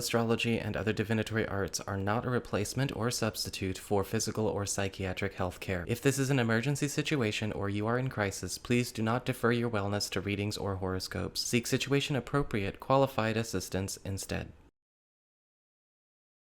astrology and other divinatory arts are not a replacement or substitute for physical or psychiatric health care. If this is an emergency situation or you are in crisis, please do not defer your wellness to readings or horoscopes. Seek situation-appropriate, qualified assistance instead.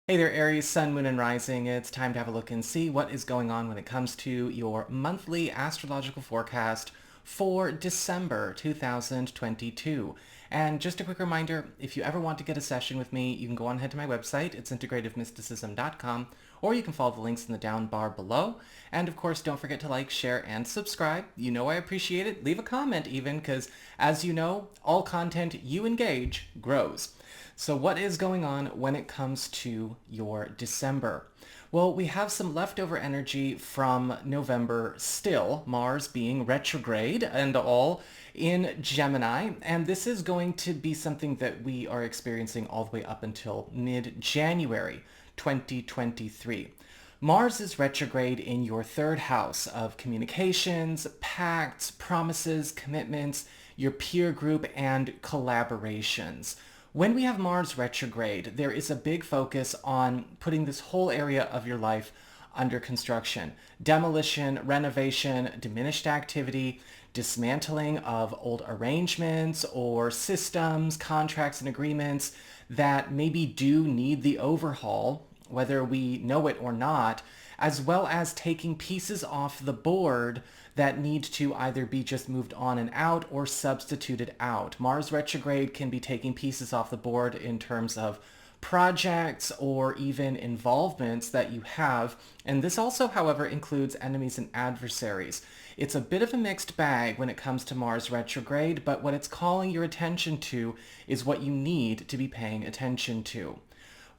Hey there, Aries, Sun, Moon, and Rising. It's time to have a look and see what is going on when it comes to your monthly astrological forecast for December 2022. And just a quick reminder, if you ever want to get a session with me, you can go on ahead to my website. It's integrativemysticism.com, or you can follow the links in the down bar below. And of course, don't forget to like, share, and subscribe. You know I appreciate it. Leave a comment even, because as you know, all content you engage grows. So what is going on when it comes to your December? Well, we have some leftover energy from November still, Mars being retrograde and all in Gemini, and this is going to be something that we are experiencing all the way up until mid-January 2023. Mars is retrograde in your third house of communications, pacts, promises, commitments, your peer group, and collaborations. When we have Mars retrograde, there is a big focus on putting this whole area of your life under construction. Demolition, renovation, diminished activity, dismantling of old arrangements or systems, contracts, and agreements that maybe do need the overhaul, whether we know it or not, as well as taking pieces off the board that need to either be just moved on and out or substituted out. Mars retrograde can be taking pieces off the board in terms of projects or even involvements that you have. And this also, however, includes enemies and adversaries. It's a bit of a mixed bag when it comes to Mars retrograde, but what it's calling your attention to is what you need to be paying attention to.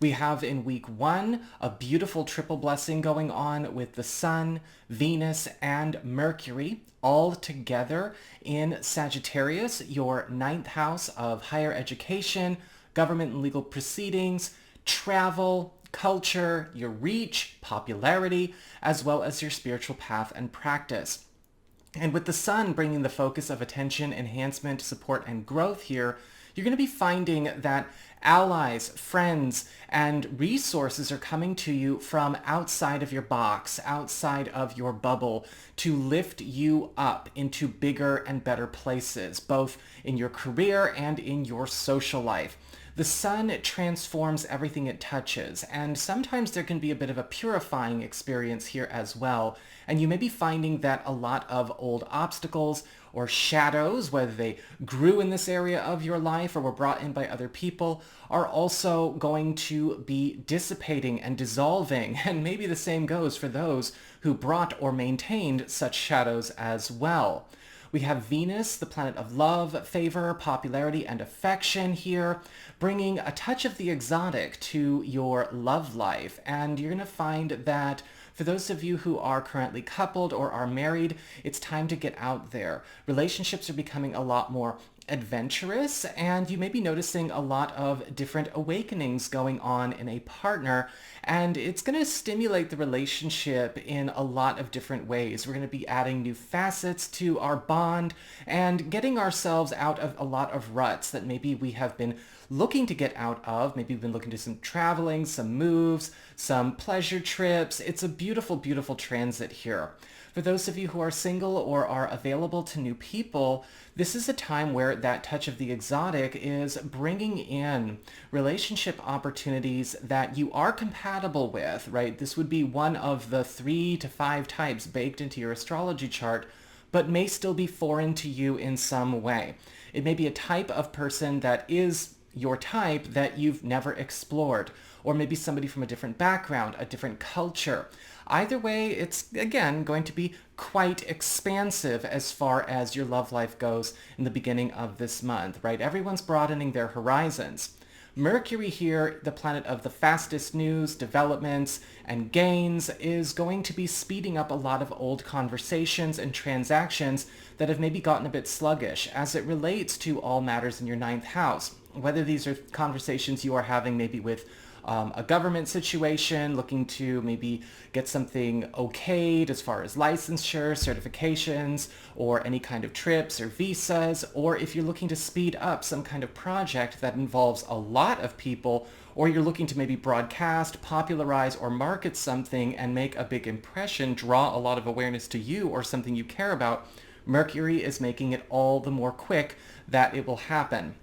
We have in week 1 a beautiful triple blessing going on with the Sun, Venus, and Mercury all together in Sagittarius, your 9th house of higher education, government and legal proceedings, travel, culture, your reach, popularity, as well as your spiritual path and practice. And with the Sun bringing the focus of attention, enhancement, support, and growth here, you're going to be finding that allies, friends, and resources are coming to you from outside of your box, outside of your bubble, to lift you up into bigger and better places, both in your career and in your social life. The Sun transforms everything it touches, and sometimes there can be a bit of a purifying experience here as well. And you may be finding that a lot of old obstacles or shadows, whether they grew in this area of your life or were brought in by other people, are also going to be dissipating and dissolving. And maybe the same goes for those who brought or maintained such shadows as well. We have Venus, the planet of love, favor, popularity, and affection here, bringing a touch of the exotic to your love life. And you're going to find that for those of you who are currently coupled or are married, it's time to get out there. Relationships are becoming a lot more adventurous, and you may be noticing a lot of different awakenings going on in a partner, and it's going to stimulate the relationship in a lot of different ways. We're going to be adding new facets to our bond and getting ourselves out of a lot of ruts that maybe we have been looking to get out of. Maybe we've been looking to some traveling, some moves, some pleasure trips. It's a beautiful, beautiful transit here. For those of you who are single or are available to new people, this is a time where that touch of the exotic is bringing in relationship opportunities that you are compatible with, right? This would be one of the 3 to 5 types baked into your astrology chart, but may still be foreign to you in some way. It may be a type of person that is your type that you've never explored, or maybe somebody from a different background, a different culture. Either way, it's, again, going to be quite expansive as far as your love life goes in the beginning of this month, right? Everyone's broadening their horizons. Mercury here, the planet of the fastest news, developments, and gains, is going to be speeding up a lot of old conversations and transactions that have maybe gotten a bit sluggish as it relates to all matters in your 9th house. Whether these are conversations you are having maybe with a government situation, looking to maybe get something okayed as far as licensure, certifications, or any kind of trips or visas, or if you're looking to speed up some kind of project that involves a lot of people or you're looking to maybe broadcast, popularize, or market something and make a big impression, draw a lot of awareness to you or something you care about, Mercury is making it all the more quick that it will happen.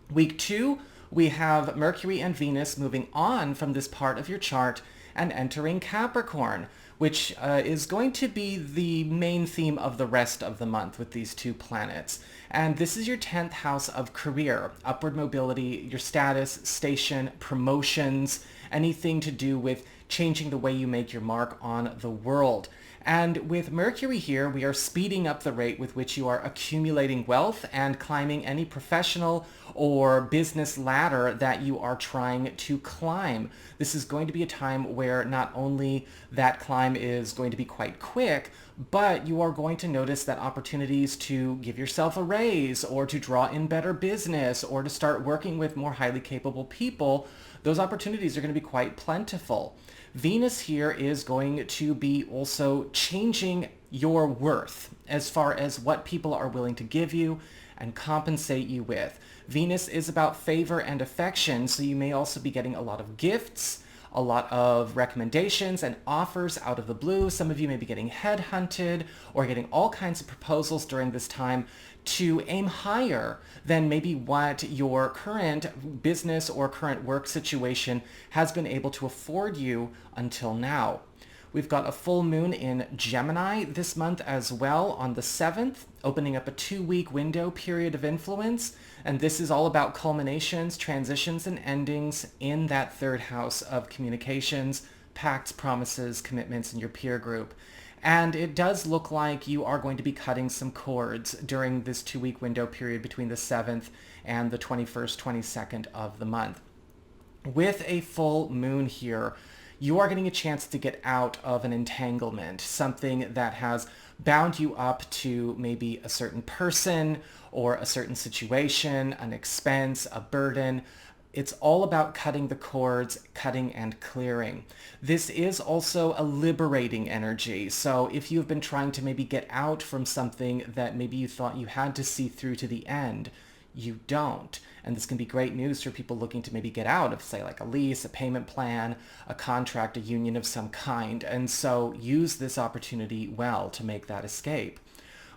Week 2, we have Mercury and Venus moving on from this part of your chart and entering Capricorn, which is going to be the main theme of the rest of the month with these two planets. And this is your 10th house of career, upward mobility, your status, station, promotions, anything to do with changing the way you make your mark on the world. And with Mercury here, we are speeding up the rate with which you are accumulating wealth and climbing any professional or business ladder that you are trying to climb. This is going to be a time where not only that climb is going to be quite quick, but you are going to notice that opportunities to give yourself a raise or to draw in better business or to start working with more highly capable people, those opportunities are going to be quite plentiful. Venus here is going to be also changing your worth as far as what people are willing to give you and compensate you with. Venus is about favor and affection, so you may also be getting a lot of gifts, a lot of recommendations and offers out of the blue. Some of you may be getting headhunted or getting all kinds of proposals during this time to aim higher than maybe what your current business or current work situation has been able to afford you until now. We've got a full moon in Gemini this month as well on the 7th, opening up a 2-week window period of influence. And this is all about culminations, transitions, and endings in that third house of communications, pacts, promises, commitments in your peer group. And it does look like you are going to be cutting some cords during this 2-week window period between the 7th and the 21st, 22nd of the month. With a full moon here, you are getting a chance to get out of an entanglement, something that has bound you up to maybe a certain person or a certain situation, an expense, a burden. It's all about cutting the cords, cutting and clearing. This is also a liberating energy. So if you've been trying to maybe get out from something that maybe you thought you had to see through to the end, you don't. And this can be great news for people looking to maybe get out of, say, like a lease, a payment plan, a contract, a union of some kind. And so use this opportunity well to make that escape.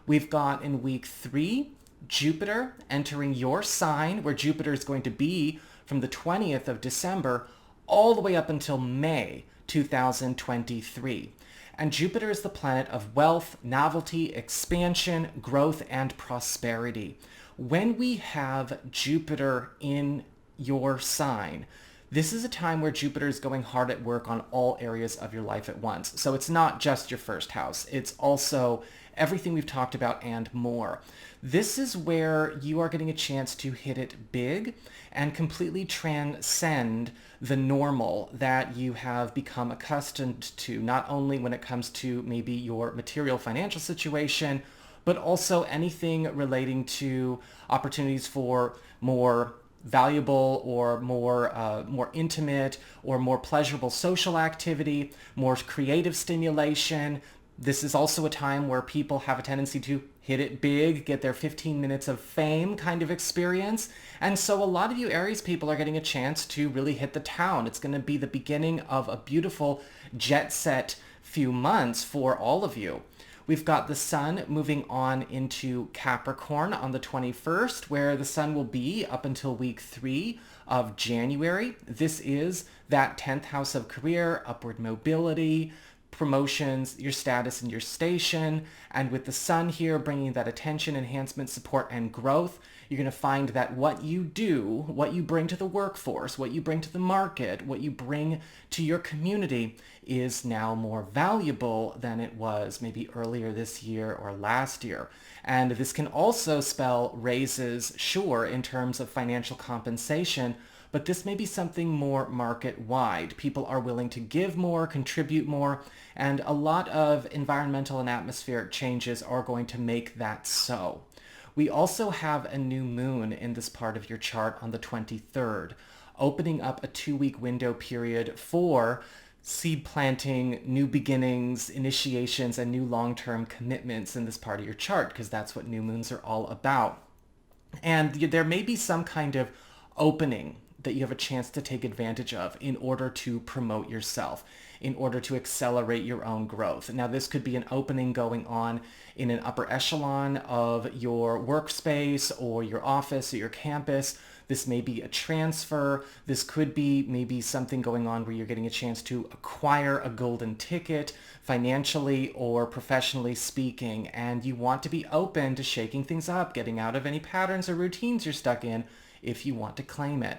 We've got in week 3, Jupiter entering your sign, where Jupiter is going to be from the 20th of December all the way up until May 2023. And Jupiter is the planet of wealth, novelty, expansion, growth, and prosperity. When we have Jupiter in your sign, this is a time where Jupiter is going hard at work on all areas of your life at once. So it's not just your first house. It's also everything we've talked about and more. This is where you are getting a chance to hit it big and completely transcend the normal that you have become accustomed to, not only when it comes to maybe your material financial situation, but also anything relating to opportunities for more valuable or more intimate or more pleasurable social activity, more creative stimulation. This is also a time where people have a tendency to hit it big, get their 15 minutes of fame kind of experience. And so a lot of you Aries people are getting a chance to really hit the town. It's going to be the beginning of a beautiful jet set few months for all of you. We've got the sun moving on into Capricorn on the 21st, where the sun will be up until week 3 of January. This is that 10th house of career, upward mobility, promotions, your status and your station. And with the sun here bringing that attention, enhancement, support, and growth, you're going to find that what you do, what you bring to the workforce, what you bring to the market, what you bring to your community is now more valuable than it was maybe earlier this year or last year. And this can also spell raises, sure, in terms of financial compensation, but this may be something more market-wide. People are willing to give more, contribute more, and a lot of environmental and atmospheric changes are going to make that so. We also have a new moon in this part of your chart on the 23rd, opening up a 2-week window period for seed planting, new beginnings, initiations, and new long-term commitments in this part of your chart, because that's what new moons are all about. And there may be some kind of opening that you have a chance to take advantage of in order to promote yourself, in order to accelerate your own growth. Now, this could be an opening going on in an upper echelon of your workspace or your office or your campus. This may be a transfer. This could be maybe something going on where you're getting a chance to acquire a golden ticket financially or professionally speaking, and you want to be open to shaking things up, getting out of any patterns or routines you're stuck in if you want to claim it.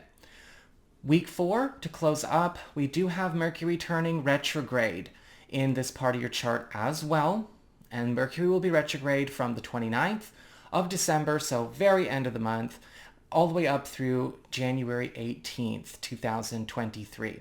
Week 4, to close up, we do have Mercury turning retrograde in this part of your chart as well. And Mercury will be retrograde from the 29th of December, so very end of the month, all the way up through January 18th, 2023.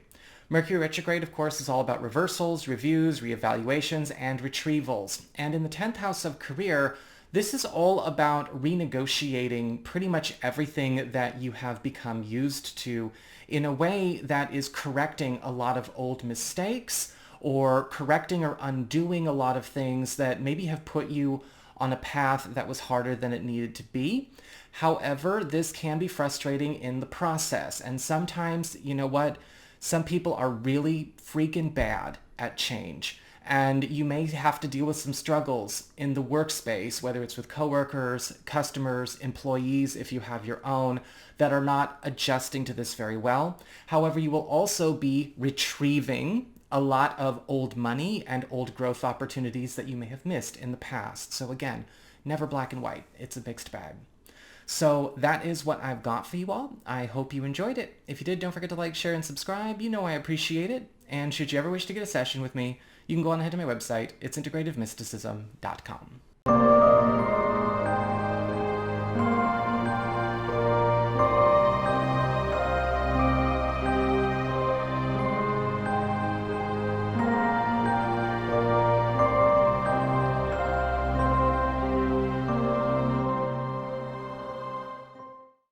Mercury retrograde, of course, is all about reversals, reviews, reevaluations, and retrievals. And in the 10th house of career, this is all about renegotiating pretty much everything that you have become used to in a way that is correcting a lot of old mistakes or correcting or undoing a lot of things that maybe have put you on a path that was harder than it needed to be. However, this can be frustrating in the process. And sometimes, you know what? Some people are really freaking bad at change. And you may have to deal with some struggles in the workspace, whether it's with coworkers, customers, employees, if you have your own, that are not adjusting to this very well. However, you will also be retrieving a lot of old money and old growth opportunities that you may have missed in the past. So again, never black and white. It's a mixed bag. So that is what I've got for you all. I hope you enjoyed it. If you did, don't forget to like, share, and subscribe. You know I appreciate it. And should you ever wish to get a session with me, you can go on ahead to my website. It's integrativemysticism.com.